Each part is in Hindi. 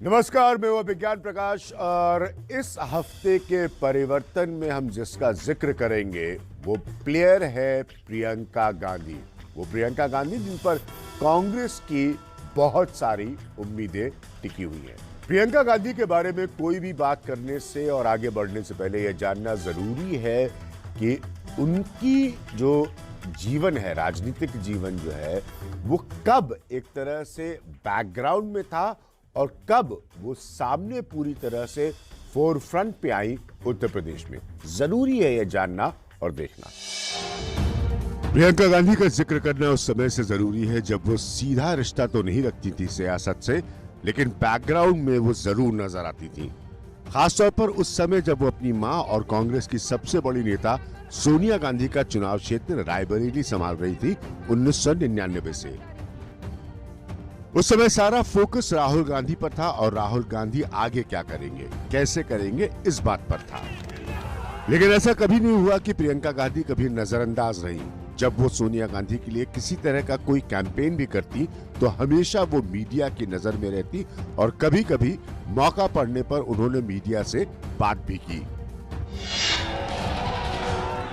नमस्कार, मैं हूं विज्ञान प्रकाश और इस हफ्ते के परिवर्तन में हम जिसका जिक्र करेंगे वो प्लेयर है प्रियंका गांधी। वो प्रियंका गांधी जिन पर कांग्रेस की बहुत सारी उम्मीदें टिकी हुई हैं। प्रियंका गांधी के बारे में कोई भी बात करने से और आगे बढ़ने से पहले यह जानना जरूरी है कि उनकी जो जीवन है, राजनीतिक जीवन जो है, वो कब एक तरह से बैकग्राउंड में था और कब वो सामने पूरी तरह से फोरफ्रंट पे आई उत्तर प्रदेश में। जरूरी है यह जानना और देखना। प्रियंका गांधी का जिक्र करना उस समय से जरूरी है जब वो सीधा रिश्ता तो नहीं रखती थी सियासत से, लेकिन बैकग्राउंड में वो जरूर नजर आती थी। खासतौर पर उस समय जब वो अपनी मां और कांग्रेस की सबसे बड़ी नेता सोनिया गांधी का चुनाव क्षेत्र रायबरेली संभाल रही थी 1999 से। उस समय सारा फोकस राहुल गांधी पर था और राहुल गांधी आगे क्या करेंगे, कैसे करेंगे, इस बात पर था। लेकिन ऐसा कभी नहीं हुआ कि प्रियंका गांधी कभी नजरअंदाज रही। जब वो सोनिया गांधी के लिए किसी तरह का कोई कैंपेन भी करती तो हमेशा वो मीडिया की नजर में रहती और कभी कभी मौका पड़ने पर उन्होंने मीडिया से बात भी की।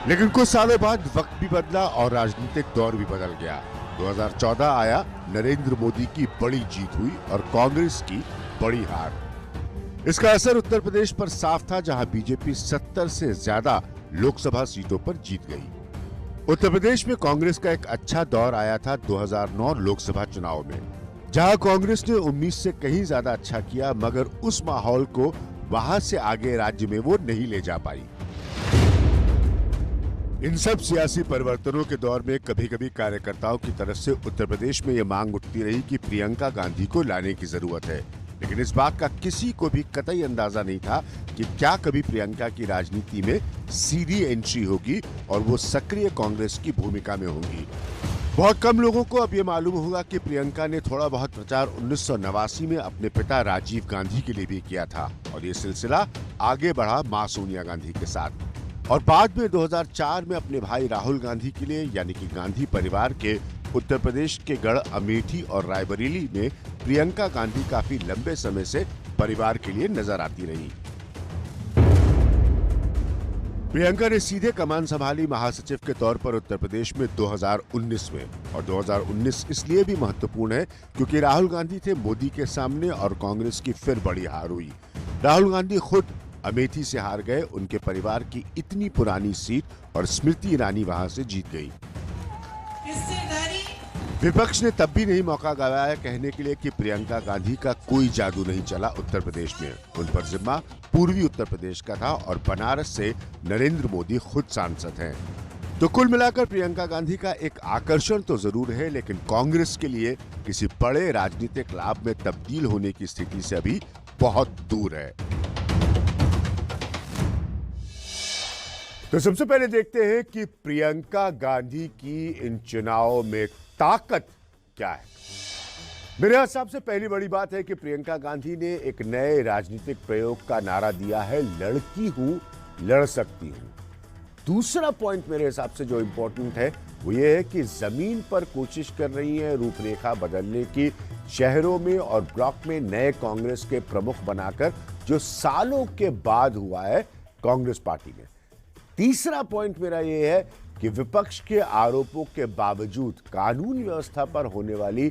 लेकिन कुछ सालों बाद वक्त भी बदला और राजनीतिक दौर भी बदल गया। 2014 आया, नरेंद्र मोदी की बड़ी जीत हुई और कांग्रेस की बड़ी हार। इसका असर उत्तर प्रदेश पर साफ था, जहां बीजेपी 70 से ज्यादा लोकसभा सीटों पर जीत गई। उत्तर प्रदेश में कांग्रेस का एक अच्छा दौर आया था 2009 लोकसभा चुनाव में, जहां कांग्रेस ने उम्मीद से कहीं ज्यादा अच्छा किया, मगर उस माहौल को वहां से आगे राज्य में वो नहीं ले जा पाई। इन सब सियासी परिवर्तनों के दौर में कभी कभी कार्यकर्ताओं की तरफ से उत्तर प्रदेश में यह मांग उठती रही कि प्रियंका गांधी को लाने की जरूरत है, लेकिन इस बात का किसी को भी कतई अंदाजा नहीं था कि क्या कभी प्रियंका की राजनीति में सीधी एंट्री होगी और वो सक्रिय कांग्रेस की भूमिका में होंगी। बहुत कम लोगों को अब ये मालूम होगा कि प्रियंका ने थोड़ा बहुत प्रचार 1989 में अपने पिता राजीव गांधी के लिए भी किया था और ये सिलसिला आगे बढ़ा मां सोनिया गांधी के साथ, और बाद में 2004 में अपने भाई राहुल गांधी के लिए, यानी कि गांधी परिवार के उत्तर प्रदेश के गढ़ अमेठी और रायबरेली में प्रियंका गांधी काफी लंबे समय से परिवार के लिए नजर आती रही। प्रियंका ने सीधे कमान संभाली महासचिव के तौर पर उत्तर प्रदेश में 2019 में, और 2019 इसलिए भी महत्वपूर्ण है क्योंकि राहुल गांधी थे मोदी के सामने और कांग्रेस की फिर बड़ी हार हुई। राहुल गांधी खुद अमेठी से हार गए, उनके परिवार की इतनी पुरानी सीट और स्मृति ईरानी वहां से जीत गई। विपक्ष ने तब भी नहीं मौका गवाया कहने के लिए कि प्रियंका गांधी का कोई जादू नहीं चला उत्तर प्रदेश में। उन पर जिम्मा पूर्वी उत्तर प्रदेश का था और बनारस से नरेंद्र मोदी खुद सांसद हैं। तो कुल मिलाकर प्रियंका गांधी का एक आकर्षण तो जरूर है, लेकिन कांग्रेस के लिए किसी बड़े राजनीतिक लाभ में तब्दील होने की स्थिति से अभी बहुत दूर है। तो सबसे पहले देखते हैं कि प्रियंका गांधी की इन चुनावों में ताकत क्या है। मेरे हिसाब से पहली बड़ी बात है कि प्रियंका गांधी ने एक नए राजनीतिक प्रयोग का नारा दिया है, लड़की हूं, लड़ सकती हूं। दूसरा पॉइंट मेरे हिसाब से जो इंपॉर्टेंट है वो ये है कि जमीन पर कोशिश कर रही है रूपरेखा बदलने की, शहरों में और ब्लॉक में नए कांग्रेस के प्रमुख बनाकर, जो सालों के बाद हुआ है कांग्रेस पार्टी में। तीसरा पॉइंट मेरा यह है कि विपक्ष के आरोपों के बावजूद कानून व्यवस्था पर होने वाली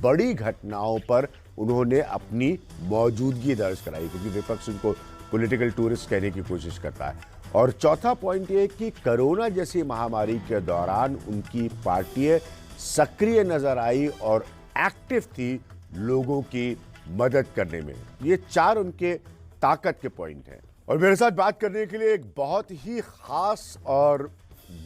बड़ी घटनाओं पर उन्होंने अपनी मौजूदगी दर्ज कराई, क्योंकि विपक्ष उनको पॉलिटिकल टूरिस्ट कहने की कोशिश करता है। और चौथा पॉइंट ये कि कोरोना जैसी महामारी के दौरान उनकी पार्टी सक्रिय नजर आई और एक्टिव थी लोगों की मदद करने में। ये चार उनके ताकत के पॉइंट हैं। और मेरे साथ बात करने के लिए एक बहुत ही खास और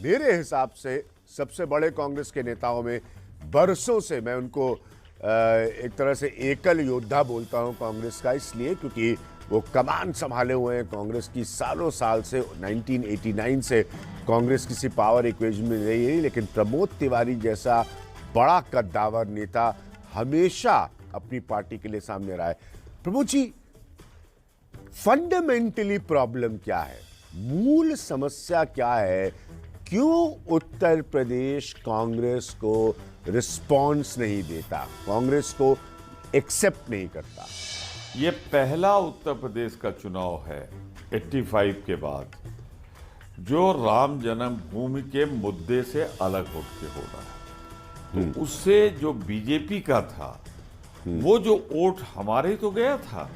मेरे हिसाब से सबसे बड़े कांग्रेस के नेताओं में, बरसों से मैं उनको एक तरह से एकल योद्धा बोलता हूं कांग्रेस का, इसलिए क्योंकि वो कमान संभाले हुए हैं कांग्रेस की सालों साल से। 1989 से कांग्रेस किसी पावर इक्वेशन में नहीं रही, लेकिन प्रमोद तिवारी जैसा बड़ा कद्दावर नेता हमेशा अपनी पार्टी के लिए सामने रहा है। प्रमोद जी, फंडामेंटली प्रॉब्लम क्या है, मूल समस्या क्या है, क्यों उत्तर प्रदेश कांग्रेस को रिस्पॉन्स नहीं देता, कांग्रेस को एक्सेप्ट नहीं करता? ये पहला उत्तर प्रदेश का चुनाव है 85 के बाद जो राम जन्मभूमि के मुद्दे से अलग उठ के हो रहा है। तो उससे जो बीजेपी का था, वो जो वोट हमारे तो गया था,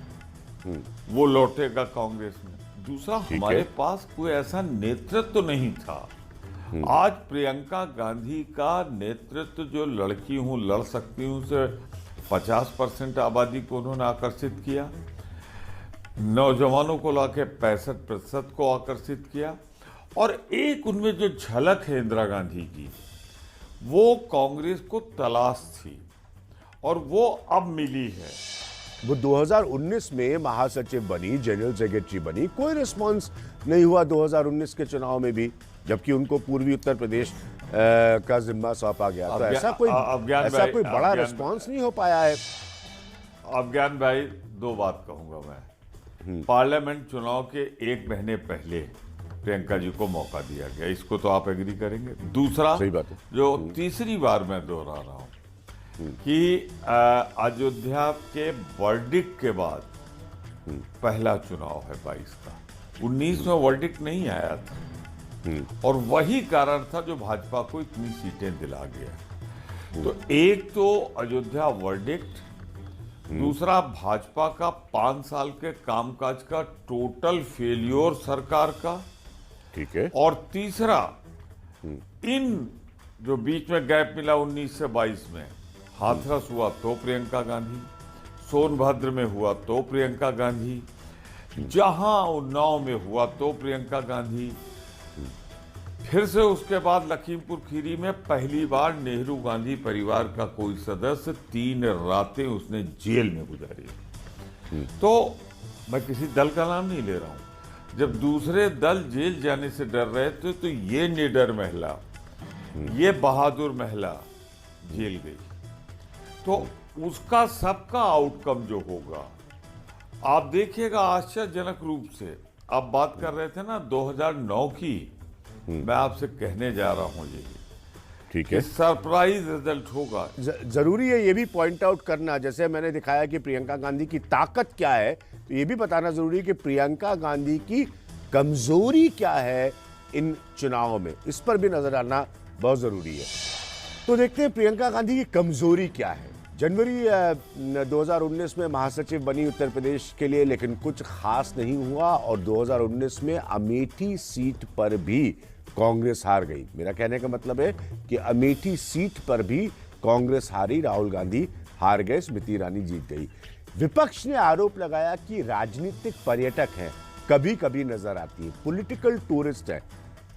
वो लौटेगा कांग्रेस में। दूसरा, हमारे पास कोई ऐसा नेतृत्व तो नहीं था। आज प्रियंका गांधी का नेतृत्व, जो लड़की हूं लड़ सकती हूं से 50% आबादी को उन्होंने आकर्षित किया, नौजवानों को लाके 65% को आकर्षित किया, और एक उनमें जो झलक है इंदिरा गांधी की, वो कांग्रेस को तलाश थी और वो अब मिली है। वो 2019 में महासचिव बनी, जनरल सेक्रेटरी बनी, कोई रिस्पांस नहीं हुआ 2019 के चुनाव में भी, जबकि उनको पूर्वी उत्तर प्रदेश का जिम्मा सौंपा गया। तो ऐसा कोई बड़ा रिस्पांस नहीं हो पाया है। अज्ञान भाई, दो बात कहूंगा मैं। पार्लियामेंट चुनाव के एक महीने पहले प्रियंका जी को मौका दिया गया, इसको तो आप एग्री करेंगे। दूसरा, सही बात है। जो तीसरी बार मैं दोहरा रहा हूं कि अयोध्या के वर्डिक्ट के बाद पहला चुनाव है 22 का। 19 में वर्डिक्ट नहीं आया था, और वही कारण था जो भाजपा को इतनी सीटें दिला गया। तो एक तो अयोध्या वर्डिक्ट, दूसरा भाजपा का 5 साल के कामकाज का टोटल फेल्योर सरकार का, ठीक है, और तीसरा इन जो बीच में गैप मिला 19 से 22 में, हाथरस हुआ तो प्रियंका गांधी, सोनभद्र में हुआ तो प्रियंका गांधी, जहां उन्नाव में हुआ तो प्रियंका गांधी, फिर से उसके बाद लखीमपुर खीरी में पहली बार नेहरू गांधी परिवार का कोई सदस्य 3 रातें उसने जेल में गुजारी। तो मैं किसी दल का नाम नहीं ले रहा हूं। जब दूसरे दल जेल जाने से डर रहे थे, तो ये निडर महिला, ये बहादुर महिला जेल गई। तो उसका सबका आउटकम जो होगा, आप देखिएगा आश्चर्यजनक रूप से। आप बात कर रहे थे ना 2009 की, मैं आपसे कहने जा रहा हूं ये, ठीक है, सरप्राइज रिजल्ट होगा। जरूरी है ये भी पॉइंट आउट करना, जैसे मैंने दिखाया कि प्रियंका गांधी की ताकत क्या है, तो ये भी बताना जरूरी है कि प्रियंका गांधी की कमजोरी क्या है इन चुनावों में, इस पर भी नजर आना बहुत जरूरी है। तो देखते हैं प्रियंका गांधी की कमजोरी क्या है। जनवरी 2019 में महासचिव बनी उत्तर प्रदेश के लिए, लेकिन कुछ खास नहीं हुआ, और 2019 में अमेठी सीट पर भी कांग्रेस हार गई। मेरा कहने का मतलब है कि अमेठी सीट पर भी कांग्रेस हारी, राहुल गांधी हार गए, स्मृति ईरानी जीत गई। विपक्ष ने आरोप लगाया कि राजनीतिक पर्यटक हैं, कभी कभी नजर आती है, पॉलिटिकल टूरिस्ट है।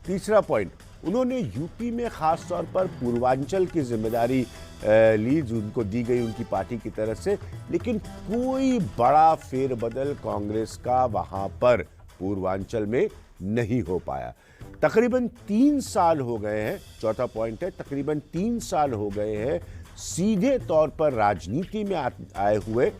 तीसरा पॉइंट, उन्होंने यूपी में खास तौर पर पूर्वांचल की जिम्मेदारी ली, जो उनको दी गई उनकी पार्टी की तरफ से, लेकिन कोई बड़ा फेरबदल कांग्रेस का वहां पर पूर्वांचल में नहीं हो पाया। तकरीबन 3 साल हो गए हैं, चौथा पॉइंट है, तकरीबन 3 साल हो गए हैं सीधे तौर पर राजनीति में आए हुए।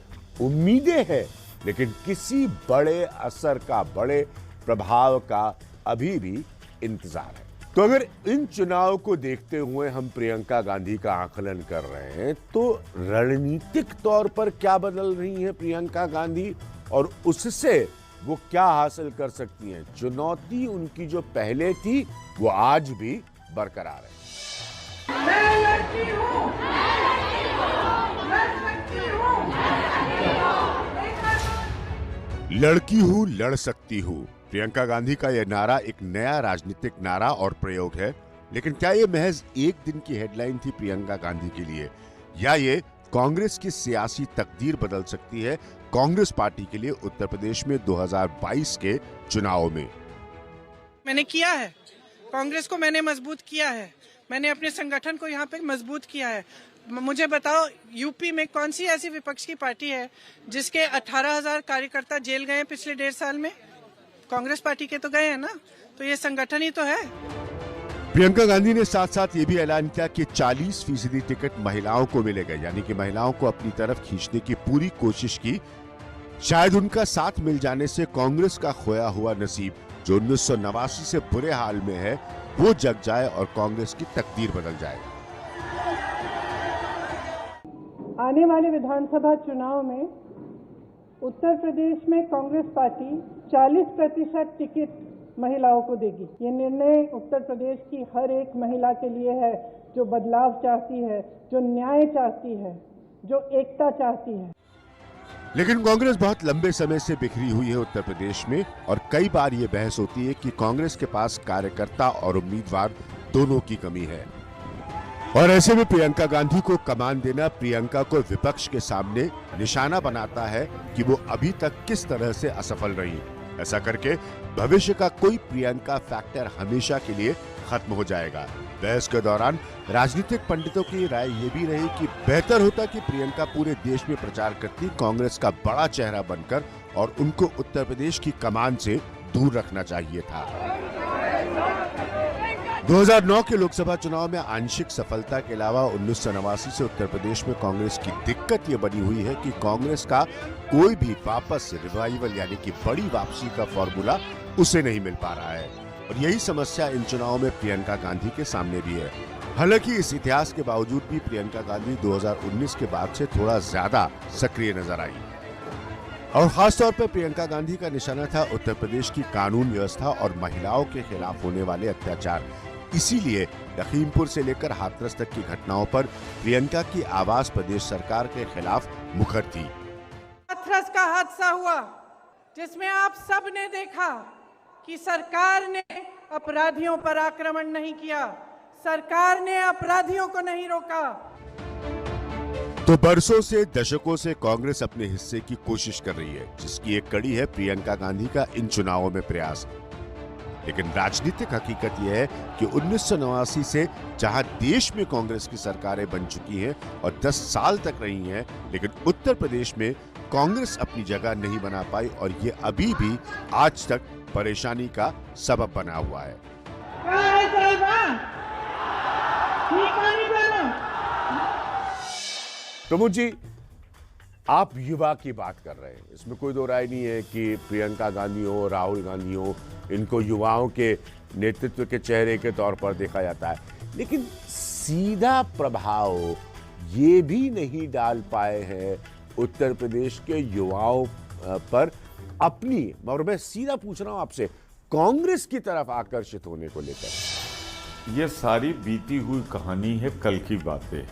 उम्मीदें हैं, लेकिन किसी बड़े असर का, बड़े प्रभाव का अभी भी इंतजार है। तो अगर इन चुनाव को देखते हुए हम प्रियंका गांधी का आकलन कर रहे हैं, तो रणनीतिक तौर पर क्या बदल रही है प्रियंका गांधी, और उससे वो क्या हासिल कर सकती हैं? चुनौती उनकी जो पहले थी, वो आज भी बरकरार है। मैं लड़की हूं, लड़ सकती हूं, लड़की हूं, लड़ सकती हूं। प्रियंका गांधी का यह नारा एक नया राजनीतिक नारा और प्रयोग है, लेकिन क्या यह महज एक दिन की हेडलाइन थी प्रियंका गांधी के लिए, या ये कांग्रेस की सियासी तकदीर बदल सकती है कांग्रेस पार्टी के लिए उत्तर प्रदेश में 2022 के चुनाव में? मैंने किया है, कांग्रेस को मैंने मजबूत किया है, मैंने अपने संगठन को यहाँ पे मजबूत किया है। मुझे बताओ, यूपी में कौन सी ऐसी विपक्ष की पार्टी है जिसके 18,000 कार्यकर्ता जेल गए पिछले 1.5 साल में? कांग्रेस पार्टी के तो गए हैं ना, तो ये संगठन ही तो है। प्रियंका गांधी ने साथ साथ ये भी ऐलान किया कि 40% टिकट महिलाओं को मिलेगा, यानी कि महिलाओं को अपनी तरफ खींचने की पूरी कोशिश की। शायद उनका साथ मिल जाने से कांग्रेस का खोया हुआ नसीब, जो 1989 से बुरे हाल में है, वो जग जाए और कांग्रेस की तकदीर बदल जाए। आने वाले विधानसभा चुनाव में उत्तर प्रदेश में कांग्रेस पार्टी 40% टिकट महिलाओं को देगी। ये निर्णय उत्तर प्रदेश की हर एक महिला के लिए है जो बदलाव चाहती है, जो न्याय चाहती है, जो एकता चाहती है। लेकिन कांग्रेस बहुत लंबे समय से बिखरी हुई है उत्तर प्रदेश में, और कई बार ये बहस होती है कि कांग्रेस के पास कार्यकर्ता और उम्मीदवार दोनों की कमी है। और ऐसे में प्रियंका गांधी को कमान देना प्रियंका को विपक्ष के सामने निशाना बनाता है कि वो अभी तक किस तरह से असफल रही। ऐसा करके भविष्य का कोई प्रियंका फैक्टर हमेशा के लिए खत्म हो जाएगा। बहस के दौरान राजनीतिक पंडितों की राय ये भी रही कि बेहतर होता कि प्रियंका पूरे देश में प्रचार करती कांग्रेस का बड़ा चेहरा बनकर, और उनको उत्तर प्रदेश की कमान से दूर रखना चाहिए था। 2009 के लोकसभा चुनाव में आंशिक सफलता के अलावा 1989 से उत्तर प्रदेश में कांग्रेस की दिक्कत ये बनी हुई है कि कांग्रेस का कोई भी वापस रिवाइवल यानी कि बड़ी वापसी का फॉर्मूला उसे नहीं मिल पा रहा है, और यही समस्या इन चुनावों में प्रियंका गांधी के सामने भी है। हालांकि इस इतिहास के बावजूद भी प्रियंका गांधी 2019 के बाद से थोड़ा ज्यादा सक्रिय नजर आई, और खासतौर पर प्रियंका गांधी का निशाना था उत्तर प्रदेश की कानून व्यवस्था और महिलाओं के खिलाफ होने वाले अत्याचार। इसीलिए लखीमपुर से लेकर हाथरस तक की घटनाओं पर प्रियंका की आवाज प्रदेश सरकार के खिलाफ मुखर थी। हाथरस का हादसा हुआ जिसमें आप सब ने देखा कि सरकार ने अपराधियों पर आक्रमण नहीं किया, सरकार ने अपराधियों को नहीं रोका। तो बरसों से दशकों से कांग्रेस अपने हिस्से की कोशिश कर रही है, जिसकी एक कड़ी है प्रियंका गांधी का इन चुनावों में प्रयास। लेकिन राजनीतिक हकीकत यह है कि 1989 से जहां देश में कांग्रेस की सरकारें बन चुकी हैं और 10 साल तक रही हैं, लेकिन उत्तर प्रदेश में कांग्रेस अपनी जगह नहीं बना पाई, और ये अभी भी आज तक परेशानी का सबब बना हुआ है। प्रमोद जी, आप युवा की बात कर रहे हैं, इसमें कोई दो राय नहीं है कि प्रियंका गांधी हो, राहुल गांधी हो, इनको युवाओं के नेतृत्व के चेहरे के तौर पर देखा जाता है, लेकिन सीधा प्रभाव ये भी नहीं डाल पाए हैं उत्तर प्रदेश के युवाओं पर अपनी, और मैं सीधा पूछ रहा हूं आपसे, कांग्रेस की तरफ आकर्षित होने को लेकर। ये सारी बीती हुई कहानी है, कल की बातें।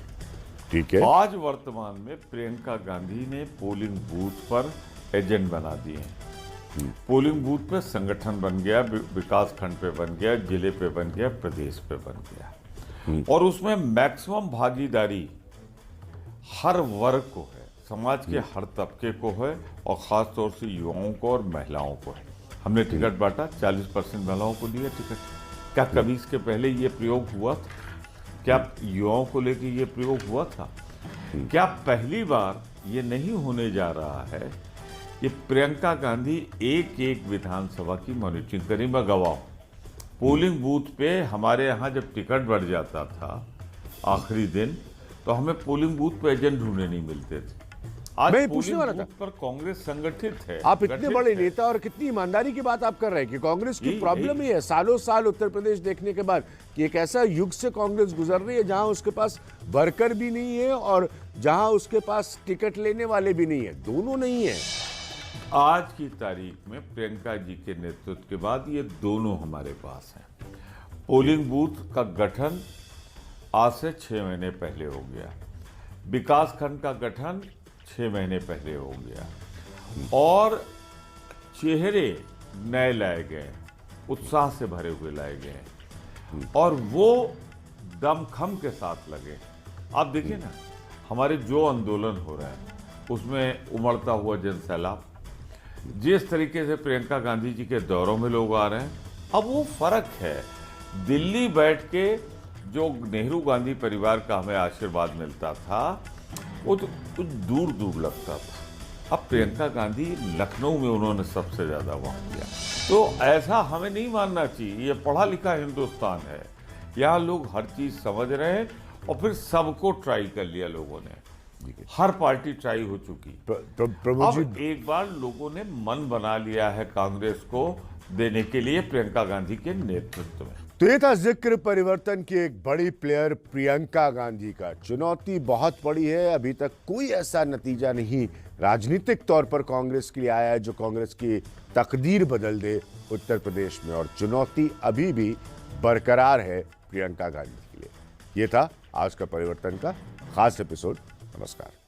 ठीक है, आज वर्तमान में प्रियंका गांधी ने पोलिंग बूथ पर एजेंट बना दिए हैं। पोलिंग बूथ पे संगठन बन गया, विकास खंड पे बन गया, जिले पे बन गया, प्रदेश पे बन गया, और उसमें मैक्सिमम भागीदारी हर वर्ग को है, समाज के हर तबके को है, और खास तौर से युवाओं को और महिलाओं को है। हमने टिकट बांटा, 40% महिलाओं को दिया टिकट। क्या कभी इसके पहले ये प्रयोग हुआ था? क्या युवाओं को लेकर ये प्रयोग हुआ था? क्या पहली बार ये नहीं होने जा रहा है कि प्रियंका गांधी एक एक विधानसभा की मॉनिटरिंग करें? मैं गवाह, पोलिंग बूथ पे हमारे यहाँ जब टिकट बढ़ जाता था आखिरी दिन, तो हमें पोलिंग बूथ पे एजेंट ढूंढने नहीं मिलते थे। आज मैं पूछने वाला था, पर कांग्रेस संगठित है। आप इतने बड़े नेता और कितनी ईमानदारी की बात आप कर रहे हैं कि कांग्रेस की प्रॉब्लम ही है सालों साल उत्तर प्रदेश देखने के बाद कि एक ऐसा युग से कांग्रेस गुजर रही है जहां उसके पास वर्कर भी नहीं है और जहां उसके पास टिकट लेने वाले भी नहीं है, दोनों नहीं है। आज की तारीख में प्रियंका जी के नेतृत्व के बाद ये दोनों हमारे पास हैं। पोलिंग बूथ का गठन आज से 6 महीने पहले हो गया, विकास खंड का गठन 6 महीने पहले हो गया, और चेहरे नए लाए गए, उत्साह से भरे हुए लाए गए, और वो दमखम के साथ लगे। आप देखिए ना, हमारे जो आंदोलन हो रहा है उसमें उमड़ता हुआ जन सैलाब, जिस तरीके से प्रियंका गांधी जी के दौरों में लोग आ रहे हैं, अब वो फर्क है। दिल्ली बैठ के जो नेहरू गांधी परिवार का हमें आशीर्वाद मिलता था वो तो कुछ दूर दूर लगता था। अब प्रियंका गांधी लखनऊ में उन्होंने सबसे ज्यादा वहाँ किया। तो ऐसा हमें नहीं मानना चाहिए। ये पढ़ा लिखा हिंदुस्तान है, यहाँ लोग हर चीज समझ रहे हैं, और फिर सबको ट्राई कर लिया लोगों ने, हर पार्टी ट्राई हो चुकी। अब एक बार लोगों ने मन बना लिया है कांग्रेस को देने के लिए प्रियंका गांधी के नेतृत्व में। तो ये था जिक्र परिवर्तन की एक बड़ी प्लेयर प्रियंका गांधी का। चुनौती बहुत बड़ी है, अभी तक कोई ऐसा नतीजा नहीं राजनीतिक तौर पर कांग्रेस के लिए आया है जो कांग्रेस की तकदीर बदल दे उत्तर प्रदेश में, और चुनौती अभी भी बरकरार है प्रियंका गांधी के लिए। ये था आज का परिवर्तन का खास एपिसोड। नमस्कार।